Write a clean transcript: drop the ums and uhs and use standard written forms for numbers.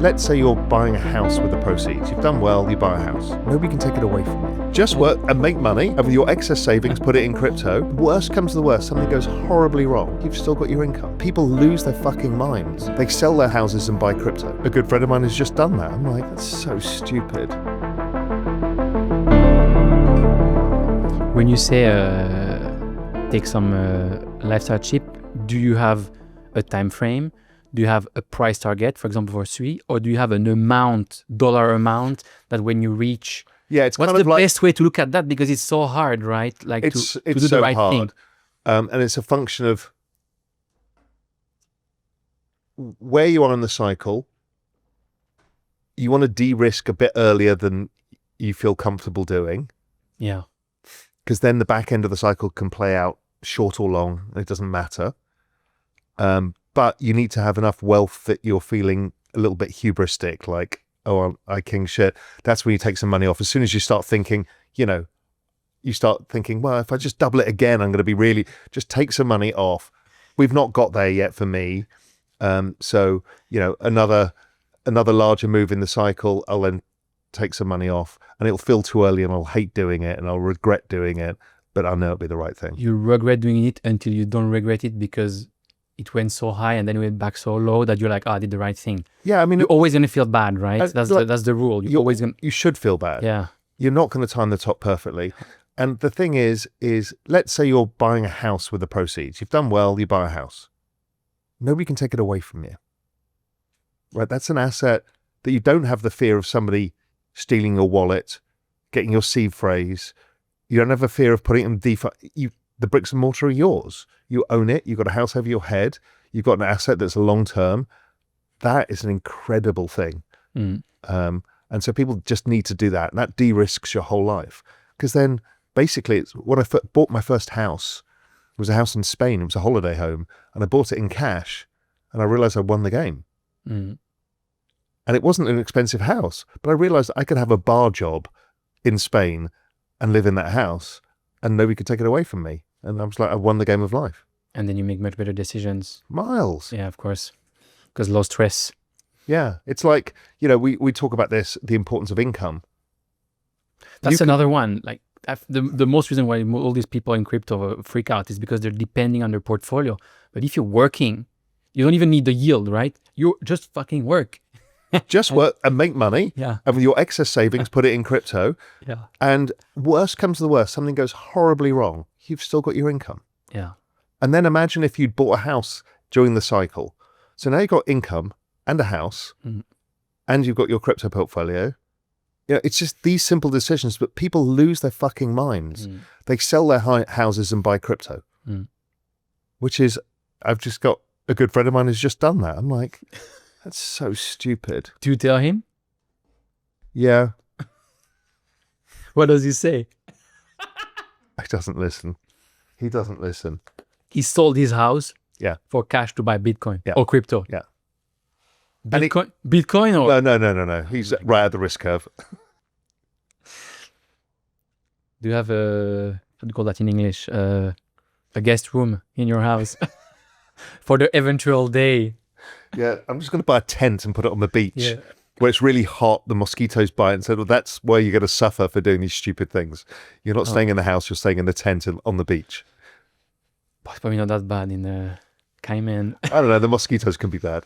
Let's say you're buying a house with the proceeds. You've done well, you buy a house. Nobody can take it away from you. Just work and make money, and with your excess savings, put it in crypto. Worst comes to the worst, something goes horribly wrong. You've still got your income. People lose their fucking minds. They sell their houses and buy crypto. A good friend of mine has just done that. I'm like, that's so stupid. When you say take some lifestyle chip, do you have a time frame? Do you have a price target, for example, for 3? Or do you have an amount, dollar amount, that when you reach... Yeah, it's what's kind of the like... best way to look at that? Because it's so hard, right? Like it's to do so the right hard. thing. And it's a function of where you are in the cycle. You want to de-risk a bit earlier than you feel comfortable doing. Yeah. Because then the back end of the cycle can play out short or long. It doesn't matter. But you need to have enough wealth that you're feeling a little bit hubristic, like, oh, I king shit. That's when you take some money off. As soon as you start thinking, you start thinking, well, if I just double it again, I'm going to be really, just take some money off. We've not got there yet for me. So, another larger move in the cycle, I'll then take some money off, and it'll feel too early and I'll hate doing it and I'll regret doing it, but I know it'll be the right thing. You regret doing it until you don't regret it because it went so high and then it went back so low that you're like, I did the right thing. Yeah, I mean, you're always going to feel bad, right? That's the rule. You're always going. You should feel bad. Yeah. You're not going to time the top perfectly. And the thing is let's say you're buying a house with the proceeds. You've done well, you buy a house. Nobody can take it away from you. Right? That's an asset that you don't have the fear of somebody stealing your wallet, getting your seed phrase. You don't have a fear of putting it in DeFi. The bricks and mortar are yours. You own it. You've got a house over your head. You've got an asset that's a long term. That is an incredible thing. And so people just need to do that. And that de-risks your whole life. Because then basically it's when I bought my first house, it was a house in Spain. It was a holiday home. And I bought it in cash. And I realized I won the game. And it wasn't an expensive house. But I realized I could have a bar job in Spain and live in that house. And nobody could take it away from me. And I was like, I won the game of life. And then you make much better decisions. Miles. Yeah, of course. Because low stress. Yeah. It's like, we talk about this, the importance of income. That's another one. Like the most reason why all these people in crypto freak out is because they're depending on their portfolio. But if you're working, you don't even need the yield, right? You just fucking work. Just work and make money. Yeah. And with your excess savings, put it in crypto. Yeah. And worst comes to the worst, something goes horribly wrong. You've still got your income. Yeah. And then imagine if you'd bought a house during the cycle. So now you've got income and a house and you've got your crypto portfolio. It's just these simple decisions, but people lose their fucking minds. They sell their houses and buy crypto, which is, I've just got a good friend of mine who's just done that. I'm like, that's so stupid. Do you tell him? Yeah. What does he say? He doesn't listen. He sold his house for cash to buy Bitcoin or crypto. Yeah. Bitcoin or? No. He's right at the risk curve. Do you have how do you call that in English? A guest room in your house for the eventual day. Yeah, I'm just going to buy a tent and put it on the beach where it's really hot, the mosquitoes bite, and so that's where you're going to suffer for doing these stupid things. You're not staying in the house, you're staying in the tent and on the beach. It's probably not that bad in Cayman. I don't know, the mosquitoes can be bad.